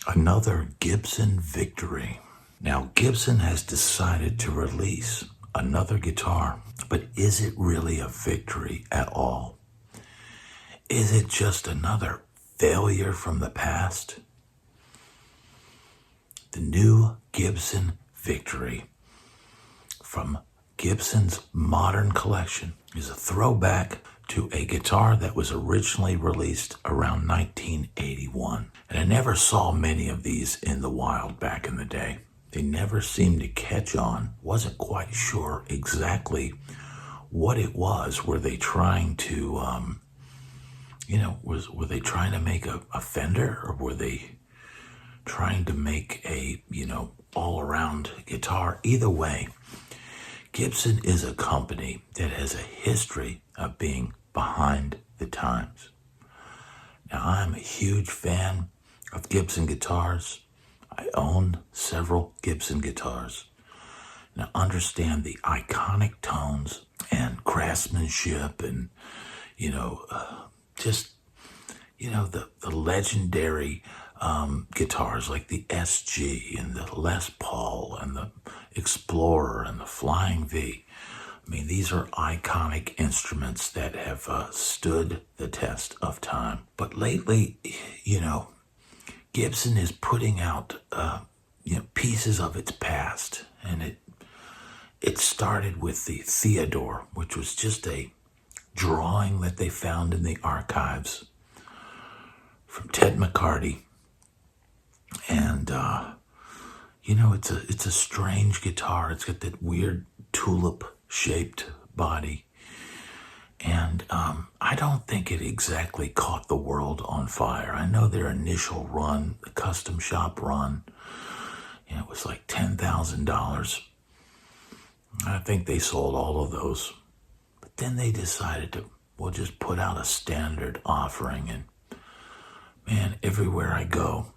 Another Gibson Victory. Now, Gibson has decided to release another guitar, but is it really a victory at all? Is it just another failure from the past? The new Gibson Victory from Gibson's modern collection is a throwback to a guitar that was originally released around 1981. And I never saw many of these in the wild back in the day. They never seemed to catch on. Wasn't quite sure exactly what it was. Were they trying to, were they trying to make a Fender, or were they trying to make a, all-around guitar? Either way, Gibson is a company that has a history of being behind the times. Now, I'm a huge fan of Gibson guitars. I own several Gibson guitars. And I understand the iconic tones and craftsmanship and, the legendary guitars like the SG and the Les Paul and the Explorer and the Flying V. I mean, these are iconic instruments that have stood the test of time. But lately, Gibson is putting out, pieces of its past. And it started with the Theodore, which was just a drawing that they found in the archives from Ted McCarty. And, it's a strange guitar. It's got that weird tulip-shaped body. And I don't think it exactly caught the world on fire. I know their initial run, the custom shop run, it was like $10,000. I think they sold all of those. But then they decided we'll just put out a standard offering. And, man, everywhere I go,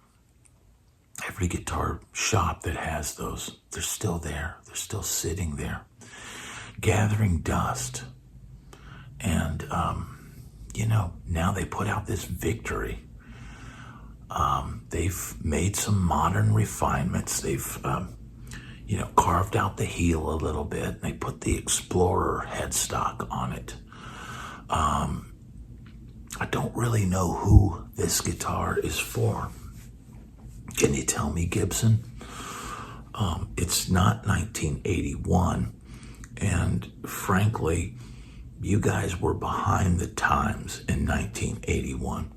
every guitar shop that has those, they're still there. They're still sitting there, gathering dust. And, now they put out this Victory. They've made some modern refinements. They've, carved out the heel a little bit. They put the Explorer headstock on it. I don't really know who this guitar is for. Can you tell me, Gibson? It's not 1981. And frankly, you guys were behind the times in 1981.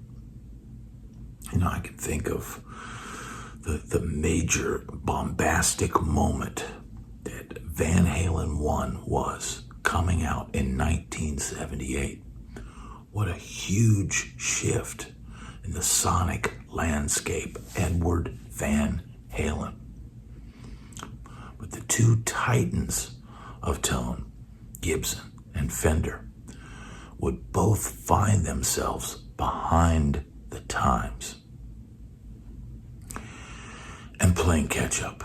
I can think of the major bombastic moment that Van Halen 1 was coming out in 1978. What a huge shift in the sonic landscape. Edward Van Halen. But the two titans of tone, Gibson and Fender, would both find themselves behind the times and playing catch up.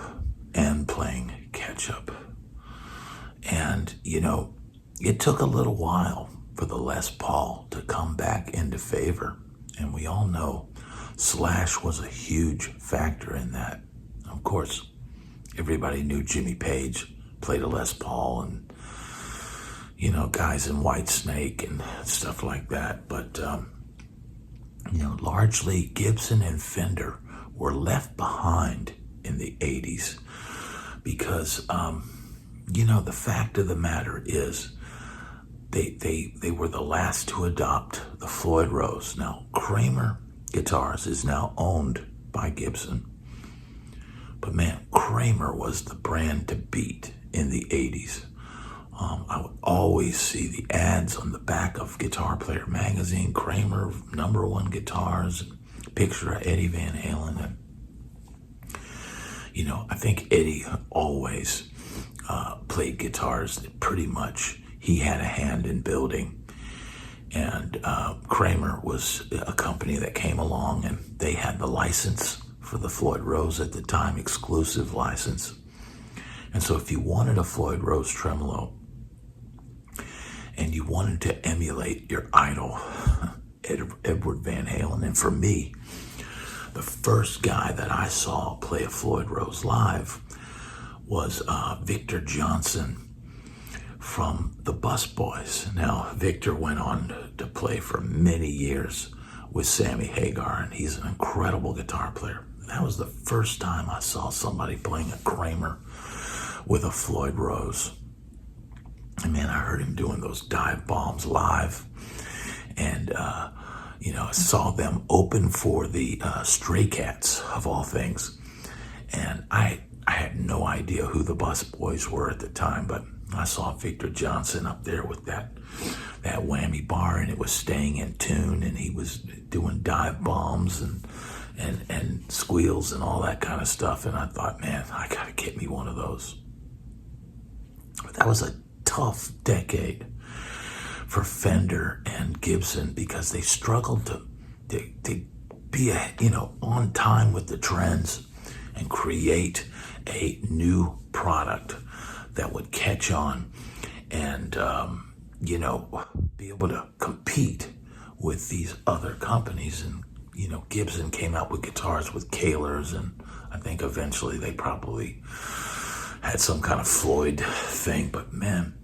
And, it took a little while for the Les Paul to come back into favor. And we all know Slash was a huge factor in that. Of course, everybody knew Jimmy Page played a Les Paul and, guys in Whitesnake and stuff like that. But, largely Gibson and Fender were left behind in the 80s because, the fact of the matter is they were the last to adopt the Floyd Rose. Now, Kramer Guitars is now owned by Gibson. But man, Kramer was the brand to beat in the 80s. I would always see the ads on the back of Guitar Player magazine, Kramer, #1 guitars, picture of Eddie Van Halen. And, I think Eddie always played guitars that pretty much he had a hand in building. And Kramer was a company that came along and they had the license for the Floyd Rose at the time, exclusive license. And so if you wanted a Floyd Rose tremolo and you wanted to emulate your idol, Edward Van Halen, and for me, The first guy that I saw play a Floyd Rose live was Victor Johnson from the Bus Boys. Now, Victor went on to play for many years with Sammy Hagar, and he's an incredible guitar player. That was the first time I saw somebody playing a Kramer with a Floyd Rose. And man, I heard him doing those dive bombs live. And, I saw them open for the Stray Cats, of all things. And I had no idea who the Bus Boys were at the time, but I saw Victor Johnson up there with that whammy bar, and it was staying in tune, and he was doing dive bombs and squeals and all that kind of stuff. And I thought, man, I got to get me one of those. But that was a tough decade for Fender and Gibson because they struggled to be on time with the trends and create a new product that would catch on and be able to compete with these other companies. And Gibson came out with guitars with Kahlers, and I think eventually they probably had some kind of Floyd thing. But man,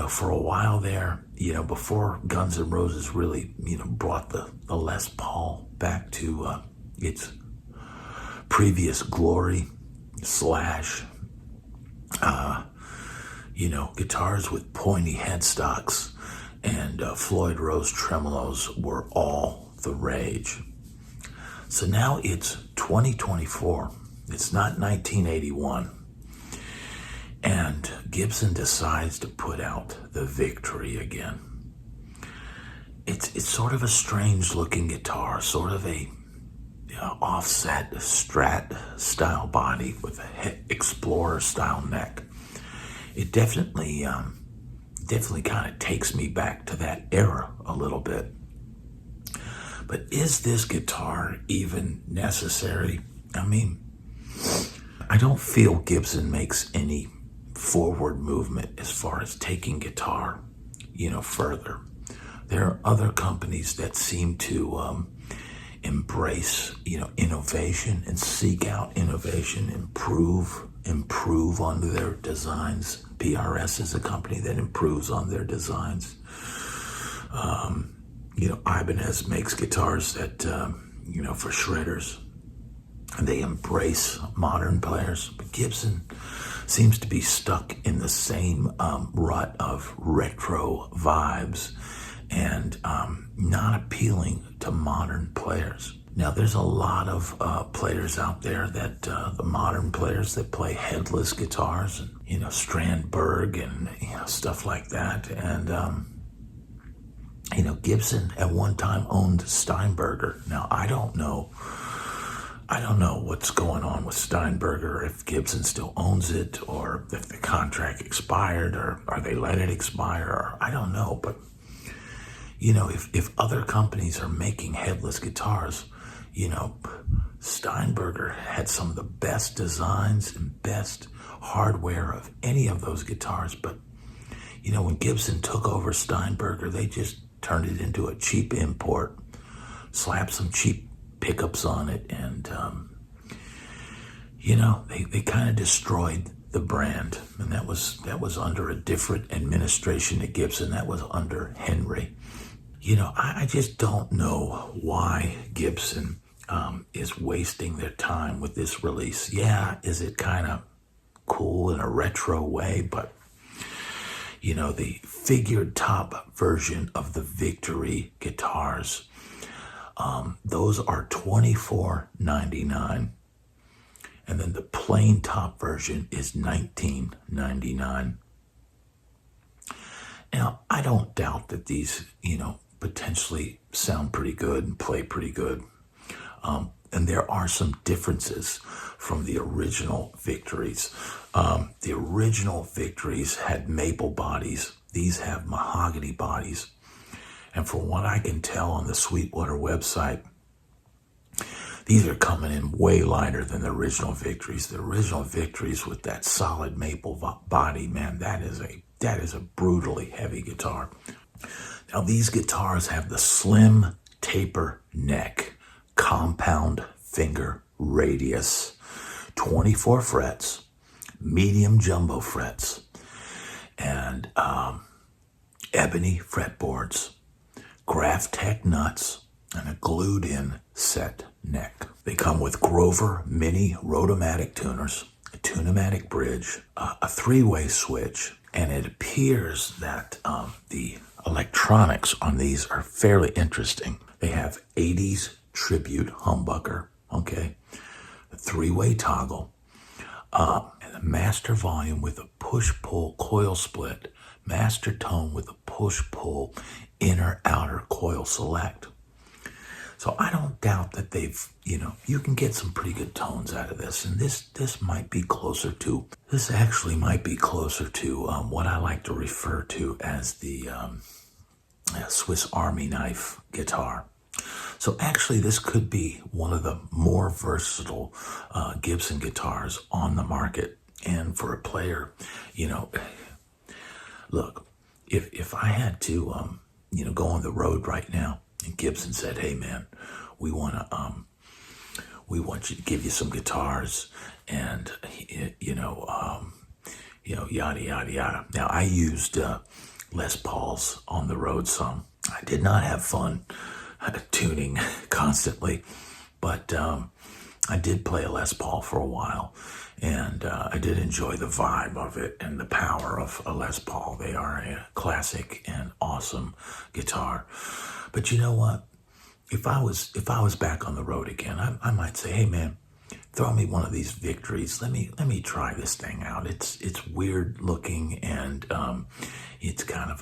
for a while there, before Guns N' Roses really, brought the Les Paul back to its previous glory slash, guitars with pointy headstocks and Floyd Rose tremolos were all the rage. So now it's 2024. It's not 1981. And Gibson decides to put out the Victory again. It's sort of a strange looking guitar, sort of a offset Strat style body with a Explorer style neck. It definitely kind of takes me back to that era a little bit. But is this guitar even necessary? I mean, I don't feel Gibson makes any forward movement as far as taking guitar, further. There are other companies that seem to embrace, innovation and seek out innovation, improve on their designs. PRS is a company that improves on their designs. Ibanez makes guitars that, for shredders. They embrace modern players. But Gibson seems to be stuck in the same rut of retro vibes and not appealing to modern players. Now, there's a lot of players out there that the modern players that play headless guitars, and Strandberg and stuff like that. And Gibson at one time owned Steinberger. Now, I don't know what's going on with Steinberger, if Gibson still owns it, or if the contract expired, or they let it expire, or I don't know. But if other companies are making headless guitars, Steinberger had some of the best designs and best hardware of any of those guitars. But when Gibson took over Steinberger, they just turned it into a cheap import, slapped some cheap pickups on it, and they kind of destroyed the brand. And that was under a different administration at Gibson. That was under Henry. I just don't know why Gibson is wasting their time with this release. Yeah, is it kind of cool in a retro way? But the figured top version of the Victory guitars, those are $24.99, and then the plain top version is $19.99. Now, I don't doubt that these, potentially sound pretty good and play pretty good. And there are some differences from the original Victories. The original Victories had maple bodies. These have mahogany bodies. And from what I can tell on the Sweetwater website, these are coming in way lighter than the original Victories. The original Victories with that solid maple body, man, that is a brutally heavy guitar. Now, these guitars have the slim taper neck, compound finger radius, 24 frets, medium jumbo frets, and ebony fretboards, Graph-Tech nuts, and a glued-in set neck. They come with Grover mini Rotomatic tuners, a Tune-O-Matic bridge, a three-way switch, and it appears that the electronics on these are fairly interesting. They have 80s tribute humbucker, okay, a three-way toggle, and a master volume with a push-pull coil split, master tone with a push-pull inner-outer coil select. So I don't doubt that they've, you can get some pretty good tones out of this. And this actually might be closer to what I like to refer to as the Swiss Army knife guitar. So actually this could be one of the more versatile Gibson guitars on the market. And for a player, look, if I had to, go on the road right now, and Gibson said, "Hey man, we want you to give you some guitars, and yada yada yada." Now I used Les Pauls on the road some. I did not have fun tuning constantly, but I did play a Les Paul for a while, and I did enjoy the vibe of it and the power of a Les Paul. They are a classic and awesome guitar. But you know what? If I was back on the road again, I might say, "Hey man, throw me one of these Victories. Let me try this thing out. It's weird looking, and it's kind of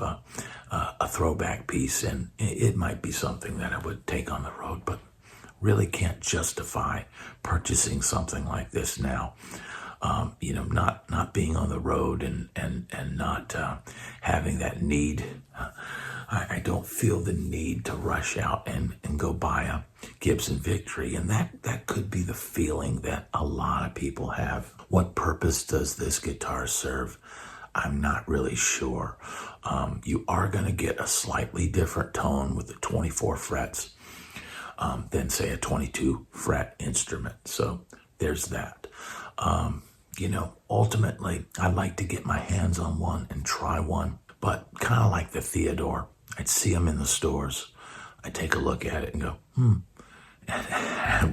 a throwback piece, and it might be something that I would take on the road, but really can't justify purchasing something like this now. Not being on the road and not having that need. I don't feel the need to rush out and go buy a Gibson Victory, and that could be the feeling that a lot of people have. What purpose does this guitar serve? I'm not really sure. You are going to get a slightly different tone with the 24 frets than, say, a 22 fret instrument. So there's that. Ultimately, I'd like to get my hands on one and try one, but kind of like the Theodore. I'd see them in the stores. I'd take a look at it and go, and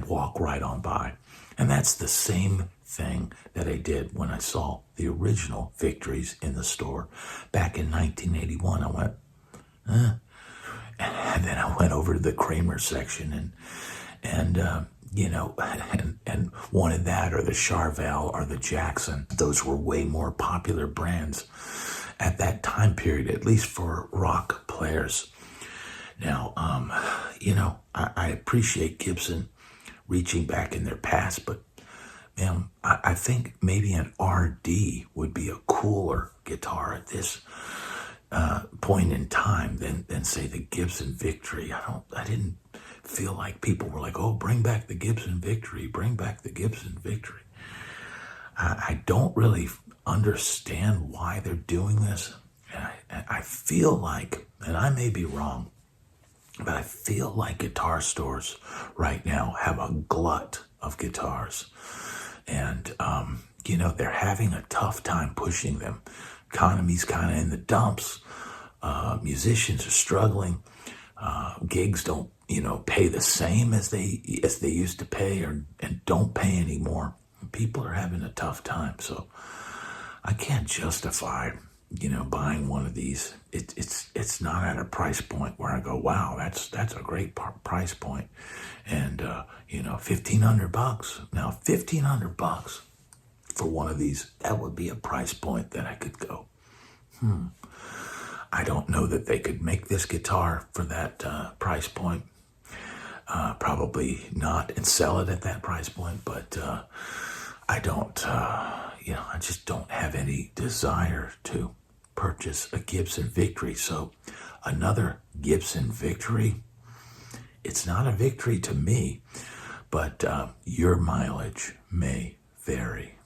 walk right on by. And that's the same thing that I did when I saw the original Victories in the store back in 1981. I went, and then I went over to the Kramer section and wanted that, or the Charvel or the Jackson. Those were way more popular brands at that time period, at least for rock players. Now, I appreciate Gibson reaching back in their past, but man, I think maybe an RD would be a cooler guitar at this point in time than say the Gibson Victory. I didn't feel like people were like, "Oh, bring back the Gibson Victory, bring back the Gibson Victory." I don't really understand why they're doing this. And I feel like, and I may be wrong, but I feel like guitar stores right now have a glut of guitars. And, they're having a tough time pushing them. Economy's kind of in the dumps. Musicians are struggling. Gigs don't, pay the same as they used to pay, and don't pay anymore. People are having a tough time. So I can't justify, buying one of these. It's not at a price point where I go, "Wow, that's a great price point." And $1,500. Now, $1,500 for one of these, that would be a price point that I could go, I don't know that they could make this guitar for that price point. Probably not, and sell it at that price point. But I don't, I just don't have any desire to purchase a Gibson Victory. So another Gibson Victory, it's not a victory to me, but your mileage may vary.